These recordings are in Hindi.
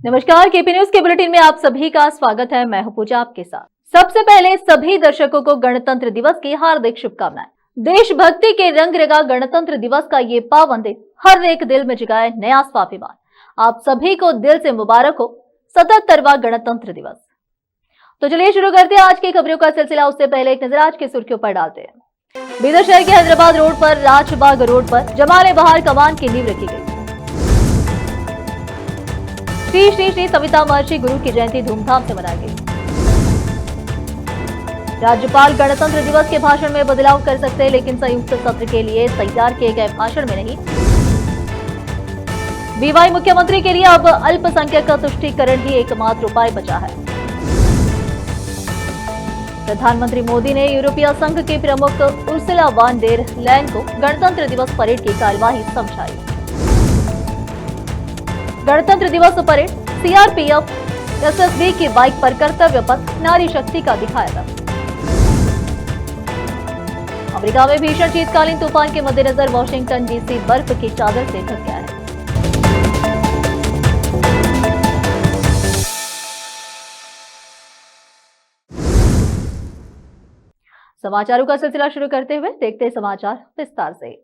नमस्कार, केपी न्यूज के बुलेटिन में आप सभी का स्वागत है। मैं हूं पूजा आपके साथ। सबसे पहले सभी दर्शकों को गणतंत्र दिवस की हार्दिक शुभकामनाएं। देशभक्ति के रंग रंगा गणतंत्र दिवस का ये पावन दिन हर एक दिल में जगाए नया स्वाभिमान। आप सभी को दिल से मुबारक हो 77वां गणतंत्र दिवस। तो चलिए शुरू करते हैं आज की खबरों का सिलसिला। उससे पहले एक नजर आज की सुर्खियों पर डालते हैं। बीदर शहर के हैदराबाद रोड पर राजबाग रोड पर जमाले बहार कमान की नींव रखी गई। श्री श्री श्री सविता महर्षि गुरु की जयंती धूमधाम से मनाई गई। राज्यपाल गणतंत्र दिवस के भाषण में बदलाव कर सकते हैं, लेकिन संयुक्त सत्र के लिए तैयार किए गए भाषण में नहीं। बीवाई मुख्यमंत्री के लिए अब अल्पसंख्यक तुष्टीकरण ही एकमात्र उपाय बचा है। प्रधानमंत्री मोदी ने यूरोपीय संघ के प्रमुख उर्सुला वॉन डेर लेयन को गणतंत्र दिवस परेड की कार्यवाही समझाई। गणतंत्र दिवस परेड सीआरपीएफ एसएसबी की बाइक पर कर्तव्य पथ नारी शक्ति का दिखाया था। अमेरिका में भीषण शीतकालीन तूफान के मद्देनजर वॉशिंगटन डीसी बर्फ की चादर से ढक गया है। समाचारों का सिलसिला शुरू करते हुए देखते हैं समाचार विस्तार से।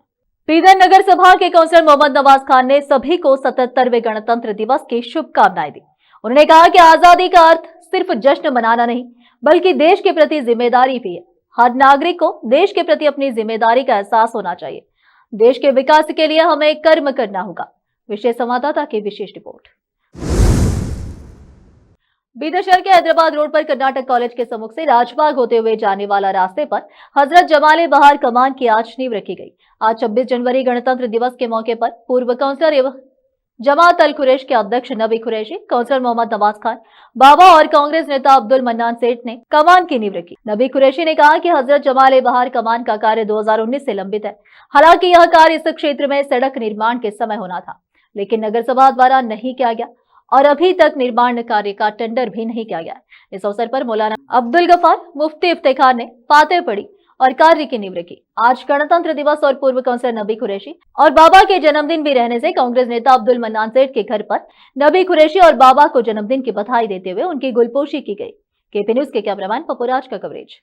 बीदर नगर सभा के काउंसलर मोहम्मद नवाज खान ने सभी को 77वें गणतंत्र दिवस की शुभकामनाएं दी। उन्होंने कहा कि आजादी का अर्थ सिर्फ जश्न मनाना नहीं, बल्कि देश के प्रति जिम्मेदारी भी है। हर नागरिक को देश के प्रति अपनी जिम्मेदारी का एहसास होना चाहिए। देश के विकास के लिए हमें कर्म करना होगा। विशेष संवाददाता की विशेष रिपोर्ट। बीदर शहर के हैदराबाद रोड पर कर्नाटक कॉलेज के सम्मुख से राजबाग होते हुए जाने वाला रास्ते पर हजरत जमाले बहार कमान की आज नींव रखी गई। आज 26 जनवरी गणतंत्र दिवस के मौके पर पूर्व काउंसलर एवं जमात अल कुरैश के अध्यक्ष नबी कुरैशी, काउंसलर मोहम्मद नवाज खान बाबा और कांग्रेस नेता अब्दुल मन्नान सेठ ने कमान की नींव रखी। नबी कुरैशी ने कहा कि हजरत जमाले बहार कमान का कार्य 2019 से लंबित है। हालांकि यह कार्य इस क्षेत्र में सड़क निर्माण के समय होना था, लेकिन नगर सभा द्वारा नहीं किया गया और अभी तक निर्माण कार्य का टेंडर भी नहीं किया गया। इस अवसर पर मौलाना अब्दुल गफार, मुफ्ती इफ्तिखार ने फातेह पढ़ी और कार्य की नींव रखी। आज गणतंत्र दिवस और पूर्व काउंसलर नबी कुरैशी और बाबा के जन्मदिन भी रहने से कांग्रेस नेता अब्दुल मन्नान सेठ के घर पर नबी कुरैशी और बाबा को जन्मदिन की बधाई देते हुए उनकी गुलपोशी की गई। केपी न्यूज के कैमरामैन पपुराज का कवरेज।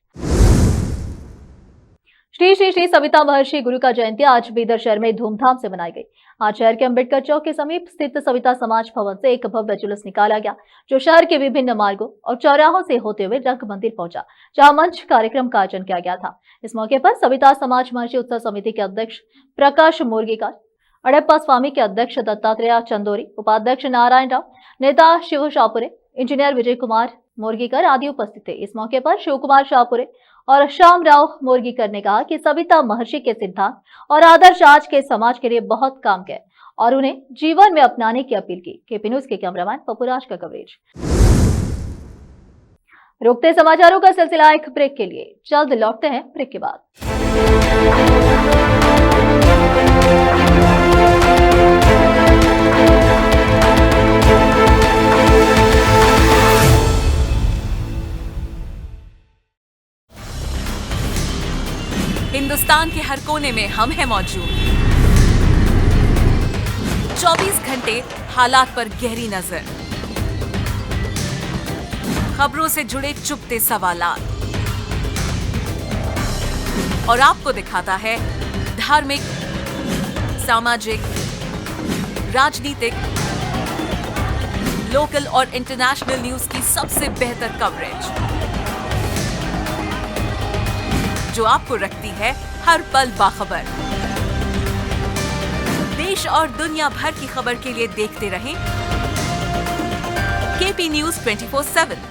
श्री श्री श्री सविता महर्षि गुरु का जयंती आज बीदर शहर में धूमधाम से मनाई गई। आज शहर के अंबेडकर चौक के समीप स्थित सविता समाज भवन से एक भव्य जुलूस निकाला गया, जो शहर के विभिन्न मार्गों और चौराहों से होते हुए रंग मंदिर पहुंचा, जहां मंच कार्यक्रम का आयोजन किया गया था। इस मौके पर सविता समाज महर्षि उत्सव समिति के अध्यक्ष प्रकाश मोर्गीकर, अड़प्पा स्वामी के अध्यक्ष दत्तात्रेय चंदोरी, उपाध्यक्ष नारायण राव, नेता शिव शाहपुरे, इंजीनियर विजय कुमार मोर्गीकर आदि उपस्थित थे। इस मौके पर शिव कुमार शाहपुरे और श्याम राव मोर्गीकर ने कहा कि सविता महर्षि के सिद्धांत और आदर्श आज के समाज के लिए बहुत काम के और उन्हें जीवन में अपनाने की अपील की। केपी न्यूज के कैमरामैन पपुराज का कवरेज। रुकते समाचारों का सिलसिला एक ब्रेक के लिए, जल्द लौटते हैं ब्रेक के बाद। हिंदुस्तान के हर कोने में हम हैं मौजूद। 24 घंटे हालात पर गहरी नजर, खबरों से जुड़े चुपते सवालात और आपको दिखाता है धार्मिक, सामाजिक, राजनीतिक, लोकल और इंटरनेशनल न्यूज की सबसे बेहतर कवरेज, जो आपको रखती है हर पल बाखबर। देश और दुनिया भर की खबर के लिए देखते रहें KP news 24/7।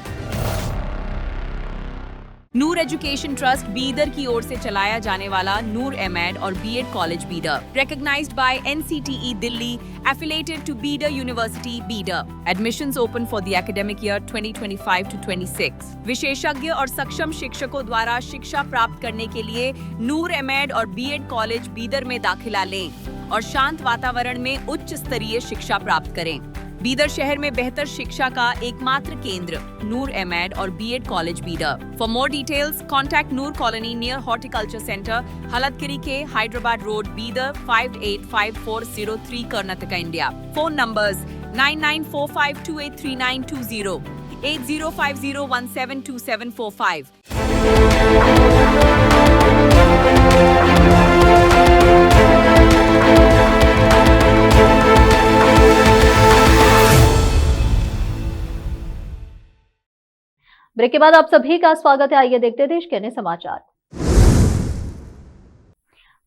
Noor education trust Bidar की ओर से चलाया जाने वाला नूर एमएड और BEd college Bidar, recognized by NCTE Delhi, affiliated to Bidar University, Bidar. Admissions open for the academic year 2025 to 26. विशेषज्ञ और सक्षम शिक्षकों द्वारा शिक्षा प्राप्त करने के लिए नूर एमएड और बीएड कॉलेज बीदर में दाखिला लें और शांत वातावरण में उच्च स्तरीय शिक्षा प्राप्त करें। बीदर शहर में बेहतर शिक्षा का एकमात्र केंद्र नूर एमएड और BEd college Bidar. For more details contact Noor colony near horticulture centre, Halatgiri के Hyderabad road, Bidar 585403, Karnataka, India. Phone numbers 9945283920, 8050172745. Break के बाद आप सभी का स्वागत है। आइए देखते हैं देश के अन्य समाचार।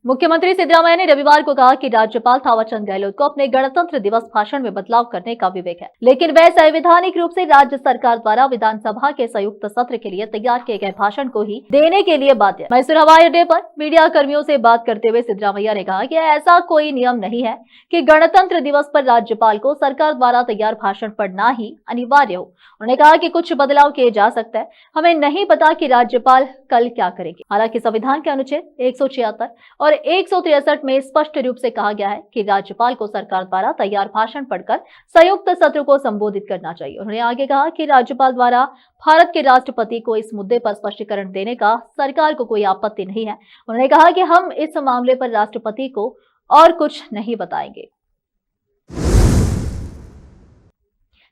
मुख्यमंत्री सिद्धरामैया ने रविवार को कहा कि राज्यपाल थावरचंद गहलोत को अपने गणतंत्र दिवस भाषण में बदलाव करने का विवेक है, लेकिन वह संवैधानिक रूप से राज्य सरकार द्वारा विधानसभा के संयुक्त सत्र के लिए तैयार किए गए भाषण को ही देने के लिए बाध्य है। मैसूर हवाई अड्डे पर मीडिया कर्मियों से बात करते हुए सिद्धरामैया ने कहा कि ऐसा कोई नियम नहीं है कि गणतंत्र दिवस पर राज्यपाल को सरकार द्वारा तैयार भाषण पढ़ना ही अनिवार्य हो। उन्होंने कहा कि कुछ बदलाव किए जा सकते हैं, हमें नहीं पता कि राज्यपाल कल क्या करेंगे। हालांकि संविधान के अनुच्छेद 176 और 163 में स्पष्ट रूप से कहा गया है कि राज्यपाल को सरकार द्वारा तैयार भाषण पढ़कर संयुक्त सत्र को संबोधित करना चाहिए। उन्होंने आगे कहा कि राज्यपाल द्वारा भारत के राष्ट्रपति को इस मुद्दे पर स्पष्टीकरण देने का सरकार को कोई आपत्ति नहीं है। उन्होंने कहा कि हम इस मामले पर राष्ट्रपति को और कुछ नहीं बताएंगे।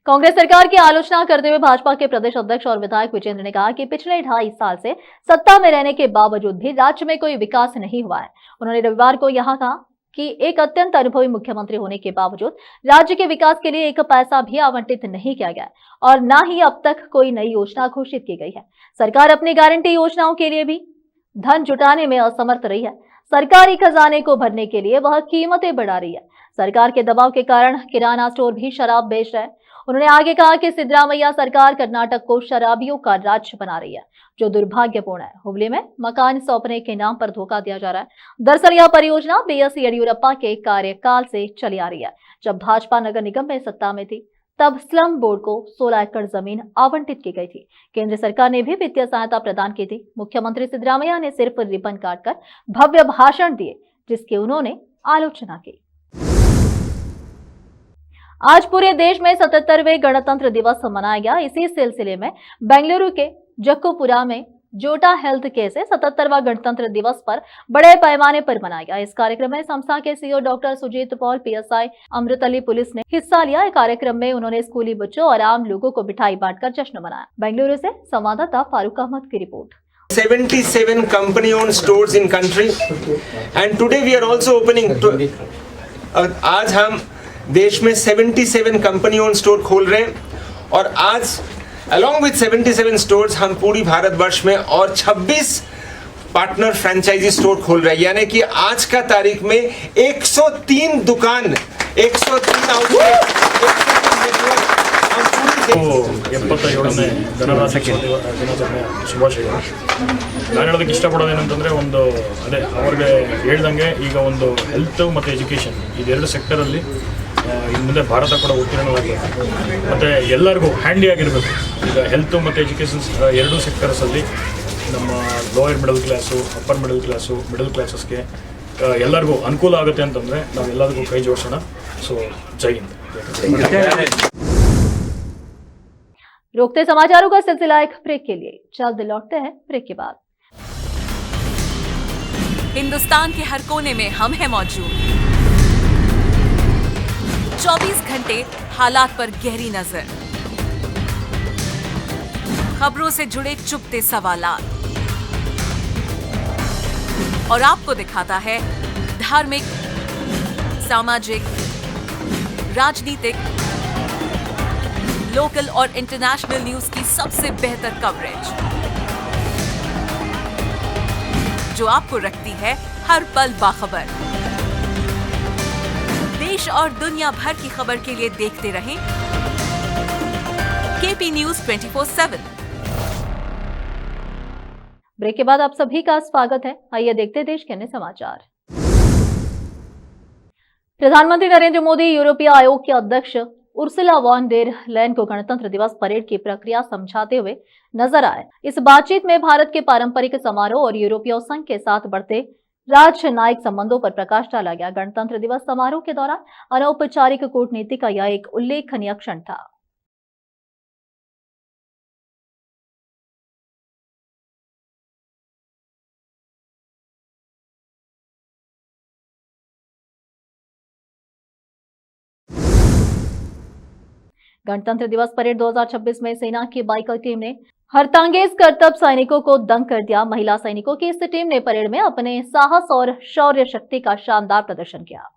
कांग्रेस सरकार की आलोचना करते हुए भाजपा के प्रदेश अध्यक्ष और विधायक विजेंद्र ने कहा कि पिछले 2.5 साल से सत्ता में रहने के बावजूद भी राज्य में कोई विकास नहीं हुआ है। उन्होंने रविवार को यहां कहा कि एक अत्यंत अनुभवी मुख्यमंत्री होने के बावजूद राज्य के विकास के लिए एक पैसा भी आवंटित नहीं किया गया और न ही अब तक कोई नई योजना घोषित की गई है। सरकार अपनी गारंटी योजनाओं के लिए भी धन जुटाने में असमर्थ रही है। सरकारी खजाने को भरने के लिए वह कीमतें बढ़ा रही है। सरकार के दबाव के कारण किराना स्टोर भी शराब बेच रहे हैं। उन्होंने आगे कहा कि सिद्धरामैया सरकार कर्नाटक को शराबियों का राज्य बना रही है, जो दुर्भाग्यपूर्ण है। हुबली में मकान सौंपने के नाम पर धोखा दिया जा रहा है। दरअसल यह परियोजना बीएस येडियुरप्पा के कार्यकाल से चली आ रही है। जब भाजपा नगर निगम में सत्ता में थी, तब स्लम बोर्ड को 16 एकड़ जमीन आवंटित की गई थी। केंद्र सरकार ने भी वित्तीय सहायता प्रदान की थी। मुख्यमंत्री सिद्धरामैया ने सिर्फ रिबन काटकर भव्य भाषण दिए, जिसकी उन्होंने आलोचना की। आज पूरे देश में 77वें गणतंत्र दिवस मनाया गया। इसी सिलसिले में बेंगलुरु के जक्कुपुरा में जोटा हेल्थ केयर से 77वां गणतंत्र दिवस पर बड़े पैमाने पर मनाया गया। इस कार्यक्रम में संस्था के CEO doctor Sujit Paul, PSI अमृतली पुलिस ने हिस्सा लिया। इस कार्यक्रम में उन्होंने स्कूली बच्चों और आम लोगों को मिठाई बांटकर जश्न मनाया। बेंगलुरु से संवाददाता फारूक अहमद की report. 77 company-owned stores in country, and today we are also opening. आज हम देश में 77 कंपनी ओन स्टोर खोल रहे हैं और आज अलॉन्ग विद 77 स्टोर्स हम पूरी भारतवर्ष में और 26 पार्टनर फ्रेंचाइजी स्टोर खोल रहे हैं। यानी कि आज का तारीख में 103 दुकान, 103 आउटलेट, 77ನೇ ಗಣರಾಜ್ಯೋತ್ಸವ ದಿನಾಚರಣೆ ಶುಭಾಶಯಗಳು. ನಾನು ಹೇಳೋದಕ್ಕೆ ಇಷ್ಟಪಡೋದೇನಂತಂದರೆ ಅದೇ ಅವ್ರಿಗೆ ಹೇಳ್ದಂಗೆ ಈಗ ಹೆಲ್ತ್ ಮತ್ತು ಎಜುಕೇಷನ್ ಇದೆರಡು ಸೆಕ್ಟರಲ್ಲಿ ಇನ್ನು ಮುಂದೆ ಭಾರತ ಕೂಡ ಉತ್ತೀರ್ಣವಾಗಬೇಕು ಮತ್ತು ಎಲ್ಲರಿಗೂ ಹ್ಯಾಂಡಿ ಆಗಿರಬೇಕು. ಈಗ ಹೆಲ್ತ್ ಮತ್ತು ಎಜುಕೇಷನ್ಸ್ ಎರಡೂ ಸೆಕ್ಟರ್ಸಲ್ಲಿ ನಮ್ಮ lower middle class, upper middle class, middle ಕ್ಲಾಸಸ್ಗೆ ಎಲ್ಲರಿಗೂ ಅನುಕೂಲ ಆಗುತ್ತೆ ಅಂತಂದರೆ ನಾವೆಲ್ಲರಿಗೂ ಕೈ ಜೋಡಿಸೋಣ. ಸೊ ಜೈ ಹಿಂದ್. रोकते समाचारों का सिलसिला एक ब्रेक के लिए। जल्द लौटते हैं ब्रेक के बाद। हिंदुस्तान के हर कोने में हम हैं मौजूद। 24 घंटे हालात पर गहरी नजर, खबरों से जुड़े चुपते सवालात और आपको दिखाता है धार्मिक, सामाजिक, राजनीतिक, लोकल और इंटरनेशनल न्यूज की सबसे बेहतर कवरेज, जो आपको रखती है हर पल बाखबर। देश और दुनिया भर की खबर के लिए देखते रहें केपी न्यूज 24/7। ब्रेक के बाद आप सभी का स्वागत है। आइए देखते हैं देश के अन्य समाचार। प्रधानमंत्री नरेंद्र मोदी यूरोपीय आयोग के अध्यक्ष उर्सुला वॉन डेर लेयन को गणतंत्र दिवस परेड की प्रक्रिया समझाते हुए नजर आए। इस बातचीत में भारत के पारंपरिक समारोह और यूरोपीय संघ के साथ बढ़ते राजनयिक संबंधों पर प्रकाश डाला गया। गणतंत्र दिवस समारोह के दौरान अनौपचारिक कूटनीति का यह एक उल्लेखनीय क्षण था। गणतंत्र दिवस परेड 2026 में सेना की बाइकर टीम ने हरतांगेज करतब सैनिकों को दंग कर दिया। महिला सैनिकों की इस टीम ने परेड में अपने साहस और शौर्य शक्ति का शानदार प्रदर्शन किया।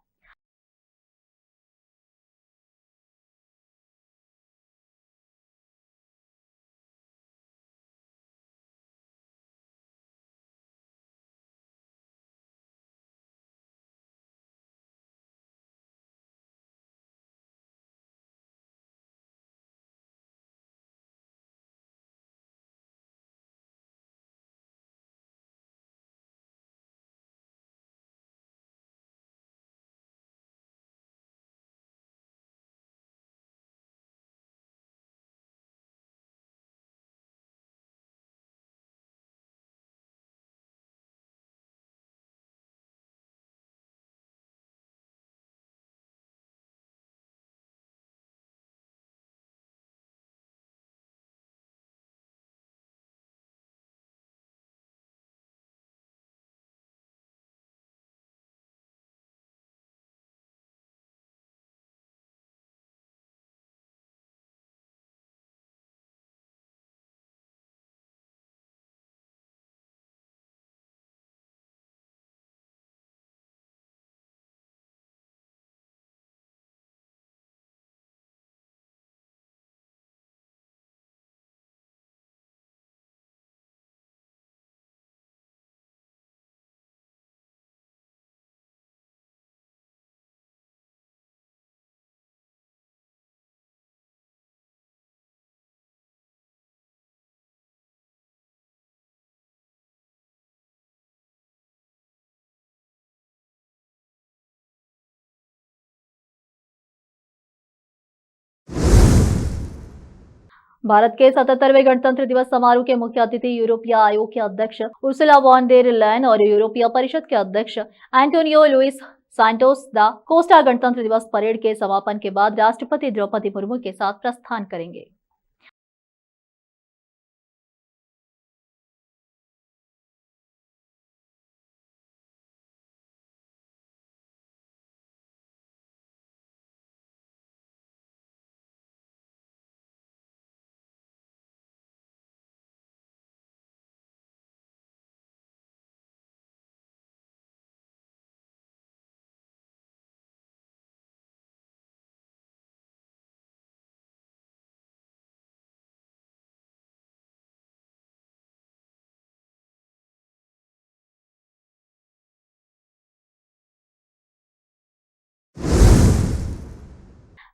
भारत के 77वें गणतंत्र दिवस समारोह के मुख्य अतिथि यूरोपीय आयोग के अध्यक्ष उर्सुला वॉन डेर लेयन और यूरोपीय परिषद के अध्यक्ष एंटोनियो लुइस सांटोस दा कोस्टा गणतंत्र दिवस परेड के समापन के बाद राष्ट्रपति द्रौपदी मुर्मू के साथ प्रस्थान करेंगे।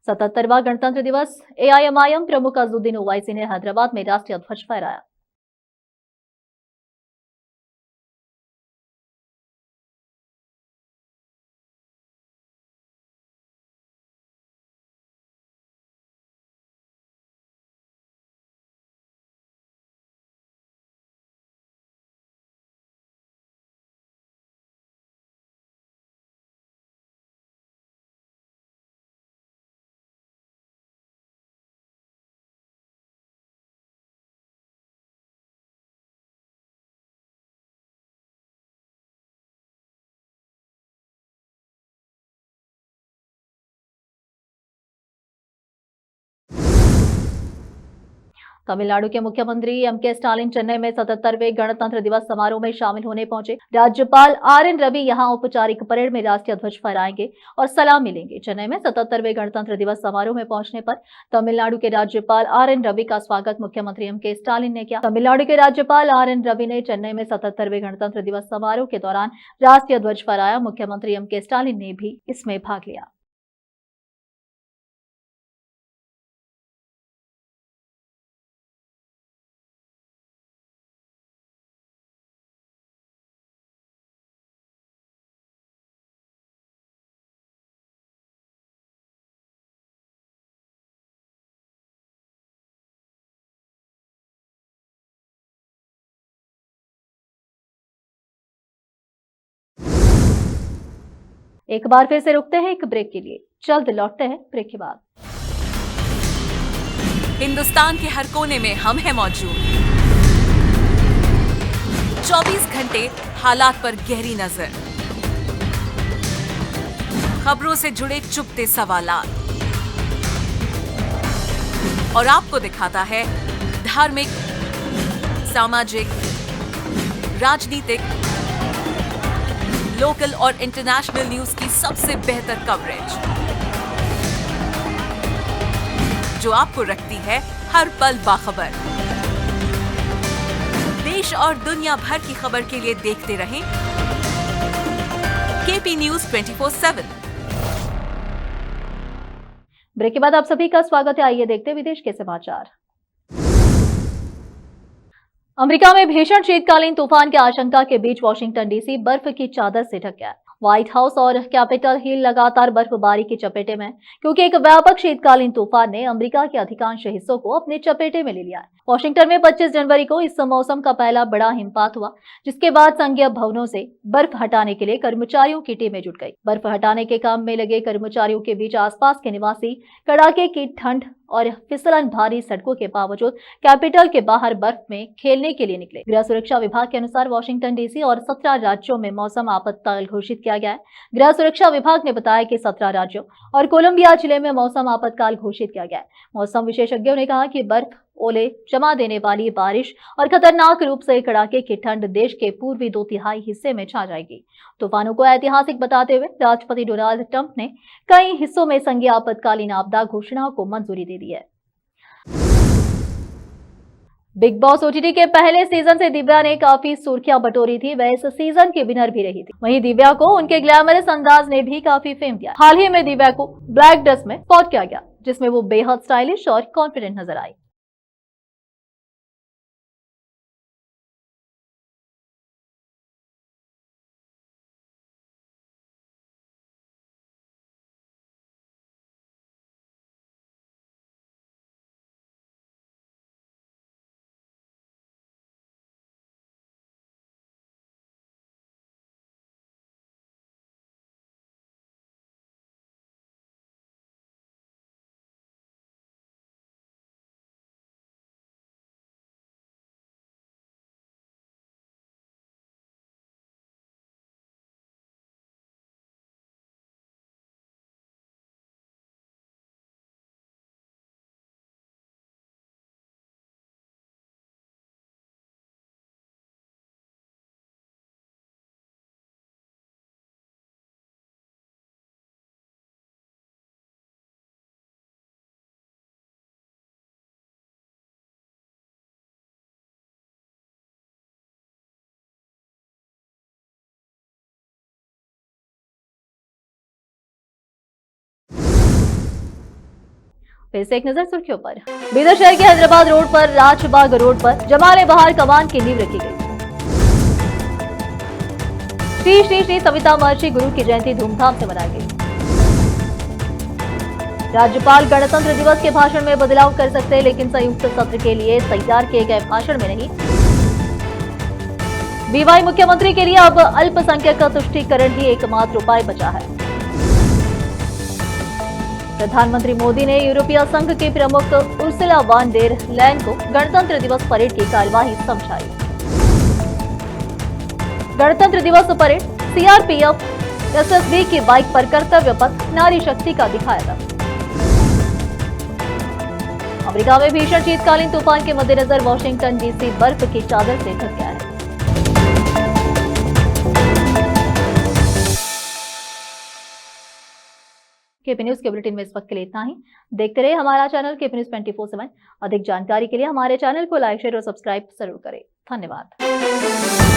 सतहत्तरवां गणतंत्र दिवस एआईएमआईएम प्रमुख अजदुद्दीन ओवैसी ने हैदराबाद में राष्ट्रीय ध्वज फहराया। तमिलनाडु के मुख्यमंत्री एमके स्टालिन चेन्नई में 77वें गणतंत्र दिवस समारोह में शामिल होने पहुंचे। राज्यपाल आरएन रवि यहां औपचारिक परेड में राष्ट्रीय ध्वज फहराएंगे और सलामी लेंगे। चेन्नई में 77वें गणतंत्र दिवस समारोह में पहुंचने पर तमिलनाडु के राज्यपाल आरएन रवि का स्वागत मुख्यमंत्री एमके स्टालिन ने किया। तमिलनाडु के राज्यपाल आरएन रवि ने चेन्नई में 77वें गणतंत्र दिवस समारोह के दौरान राष्ट्रीय ध्वज फहराया। मुख्यमंत्री एमके स्टालिन ने भी इसमें भाग लिया। एक बार फिर से रुकते हैं एक ब्रेक के लिए, जल्द लौटते हैं ब्रेक के बाद। हिंदुस्तान के हर कोने में हम हैं मौजूद। 24 घंटे हालात पर गहरी नजर, खबरों से जुड़े चुपते सवालात, और आपको दिखाता है धार्मिक, सामाजिक, राजनीतिक, लोकल और इंटरनेशनल न्यूज की सबसे बेहतर कवरेज, जो आपको रखती है हर पल बाखबर। देश और दुनिया भर की खबर के लिए देखते रहें केपी न्यूज 24/7। ब्रेक के बाद आप सभी का स्वागत है। आइए देखते हैं विदेश के समाचार। अमेरिका में भीषण शीतकालीन तूफान की आशंका के बीच वाशिंगटन डीसी बर्फ की चादर से ढक गया। व्हाइट हाउस और कैपिटल हिल लगातार बर्फबारी की चपेटे में, क्योंकि एक व्यापक शीतकालीन तूफान ने अमेरिका के अधिकांश हिस्सों को अपने चपेटे में ले लिया है। वाशिंगटन में 25 जनवरी को इस मौसम का पहला बड़ा हिमपात हुआ, जिसके बाद संघीय भवनों से बर्फ हटाने के लिए कर्मचारियों की टीमें जुट गई। बर्फ हटाने के काम में लगे कर्मचारियों के बीच आसपास के निवासी कड़ाके की ठंड और फिसलन भारी सड़कों के बावजूद कैपिटल के बाहर बर्फ में खेलने के लिए निकले। गृह सुरक्षा विभाग के अनुसार वाशिंगटन डीसी और 17 राज्यों में मौसम आपातकाल घोषित किया गया है। गृह सुरक्षा विभाग ने बताया कि 17 राज्यों और कोलंबिया जिले में मौसम आपातकाल घोषित किया गया है। मौसम विशेषज्ञों ने कहा कि बर्फ, ओले जमा देने वाली बारिश और खतरनाक रूप से कड़ाके की ठंड देश के पूर्वी 2/3 हिस्से में छा जाएगी। तूफानों को ऐतिहासिक बताते हुए राष्ट्रपति डोनाल्ड ट्रंप ने कई हिस्सों में संघीय आपातकालीन आपदा घोषणाओं को मंजूरी दे दी है। बिग बॉस ओटीटी के पहले सीजन से दिव्या ने काफी सुर्खियां बटोरी थी। वह इस सीजन की विनर भी रही थी। वहीं दिव्या को उनके ग्लैमरस अंदाज ने भी काफी फेम दिया। हाल ही में दिव्या को ब्लैक ड्रेस में स्पॉट किया गया, जिसमें वो बेहद स्टाइलिश और कॉन्फिडेंट नजर आई। फिर से एक नजर सुर्खियों पर। बीदर शहर के हैदराबाद रोड पर राजबाग रोड पर जमाले बहार कमान की नींव रखी गई। श्री श्री श्री सविता महर्षि गुरु की जयंती धूमधाम से मनाई गई। राज्यपाल गणतंत्र दिवस के भाषण में बदलाव कर सकते हैं, लेकिन संयुक्त सत्र के लिए तैयार किए गए भाषण में नहीं। बीवाई मुख्यमंत्री के लिए अब अल्पसंख्यक तुष्टीकरण ही एकमात्र उपाय बचा है। प्रधानमंत्री मोदी ने यूरोपीय संघ के प्रमुख उर्सुला वॉन डेर लेयन को गणतंत्र दिवस परेड की कार्यवाही समझाई। गणतंत्र दिवस परेड सीआरपीएफ एसएसबी की बाइक पर कर्तव्य पथ नारी शक्ति का दिखाया था। अमेरिका में भीषण शीतकालीन तूफान के मद्देनजर वाशिंगटन डीसी बर्फ की चादर से ढक गया है। केपी न्यूज के बुलेटिन में इस वक्त के लिए इतना ही। देखते रहे हमारा चैनल केपी न्यूज 24/7। अधिक जानकारी के लिए हमारे चैनल को लाइक, शेयर और सब्सक्राइब जरूर करें। धन्यवाद।